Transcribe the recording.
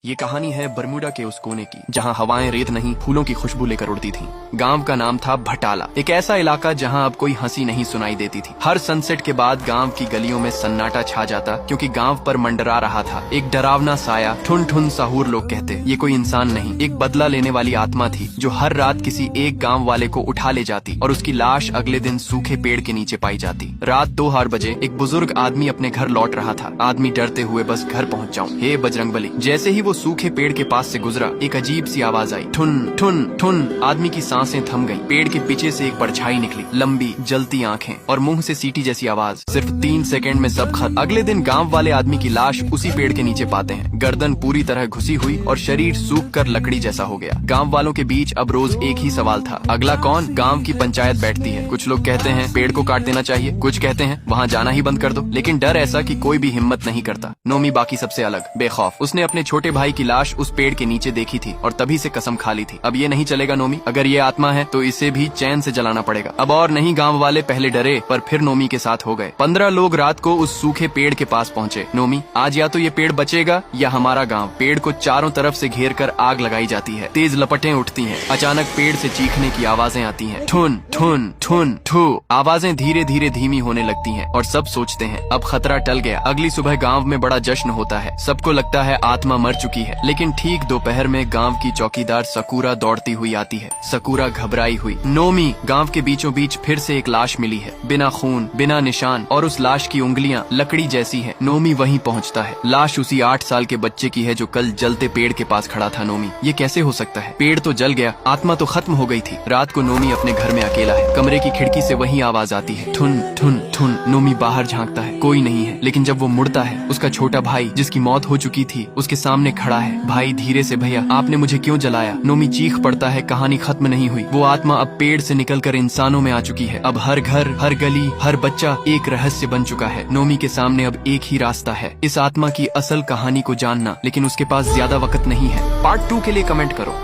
ये कहानी है बरमूडा के उस कोने की जहाँ हवाएं रेत नहीं फूलों की खुशबू लेकर उड़ती थीं। गांव का नाम था भटाला, एक ऐसा इलाका जहाँ अब कोई हंसी नहीं सुनाई देती थी। हर सनसेट के बाद गांव की गलियों में सन्नाटा छा जाता, क्योंकि गांव पर मंडरा रहा था एक डरावना साया। ठुन ठुन साहूर लोग कहते। ये कोई इंसान नहीं, एक बदला लेने वाली आत्मा थी जो हर रात किसी एक गाँव वाले को उठा ले जाती और उसकी लाश अगले दिन सूखे पेड़ के नीचे पाई जाती। रात 2 बजे एक बुजुर्ग आदमी अपने घर लौट रहा था। आदमी डरते हुए बस घर पहुँच जाऊँ, हे बजरंगबली। जैसे ही वो सूखे पेड़ के पास से गुजरा, एक अजीब सी आवाज आई, ठुन ठुन ठुन। आदमी की सांसें थम गईं। पेड़ के पीछे से एक परछाई निकली, लंबी जलती आंखें और मुंह से सीटी जैसी आवाज। सिर्फ 3 सेकंड में सब खत्म। अगले दिन गांव वाले आदमी की लाश उसी पेड़ के नीचे पाते हैं, गर्दन पूरी तरह घुसी हुई और शरीर सूख कर लकड़ी जैसा हो गया। गाँव वालों के बीच अब रोज एक ही सवाल था, अगला कौन? गाँव की पंचायत बैठती है। कुछ लोग कहते हैं पेड़ को काट देना चाहिए, कुछ कहते हैं वहाँ जाना ही बंद कर दो, लेकिन डर ऐसा कि कोई भी हिम्मत नहीं करता। नोमी बाकी सबसे अलग, बेखौफ। उसने अपने छोटे भाई की लाश उस पेड़ के नीचे देखी थी और तभी से कसम खा ली थी, अब ये नहीं चलेगा नोमी, अगर ये आत्मा है तो इसे भी चैन से जलाना पड़ेगा। अब और नहीं। गांव वाले पहले डरे पर फिर नोमी के साथ हो गए। 15 लोग रात को उस सूखे पेड़ के पास पहुंचे। नोमी, आज या तो ये पेड़ बचेगा या हमारा गांव। पेड़ को चारों तरफ से घेर कर आग लगाई जाती है, तेज लपटें उठती हैं। अचानक पेड़ से चीखने की आवाजें आती हैं, ठुन ठुन ठुन ठू। आवाजें धीरे धीरे धीमी होने लगती हैं और सब सोचते हैं अब खतरा टल गया। अगली सुबह गाँव में बड़ा जश्न होता है, सबको लगता है आत्मा मर चुकी है। लेकिन ठीक दोपहर में गांव की चौकीदार सकूरा दौड़ती हुई आती है। सकूरा घबराई हुई, नोमी, गांव के बीचों बीच फिर से एक लाश मिली है, बिना खून, बिना निशान, और उस लाश की उंगलियां लकड़ी जैसी हैं। नोमी वहीं पहुंचता है। लाश उसी 8 साल के बच्चे की है जो कल जलते पेड़ के पास खड़ा था। नोमी, ये कैसे हो सकता है? पेड़ तो जल गया, आत्मा तो खत्म हो गई थी। रात को नोमी अपने घर में अकेला है। कमरे की खिड़की से वही आवाज आती है, ठुन ठुन ठुन। नोमी बाहर झांकता है, कोई नहीं है। लेकिन जब वो मुड़ता है, उसका छोटा भाई जिसकी मौत हो चुकी थी उसके सामने खड़ा है। भाई धीरे से, भैया आपने मुझे क्यों जलाया? नोमी चीख पड़ता है, कहानी खत्म नहीं हुई। वो आत्मा अब पेड़ से निकलकर इंसानों में आ चुकी है। अब हर घर, हर गली, हर बच्चा एक रहस्य बन चुका है। नोमी के सामने अब एक ही रास्ता है, इस आत्मा की असल कहानी को जानना, लेकिन उसके पास ज्यादा वक्त नहीं है। पार्ट 2 के लिए कमेंट करो।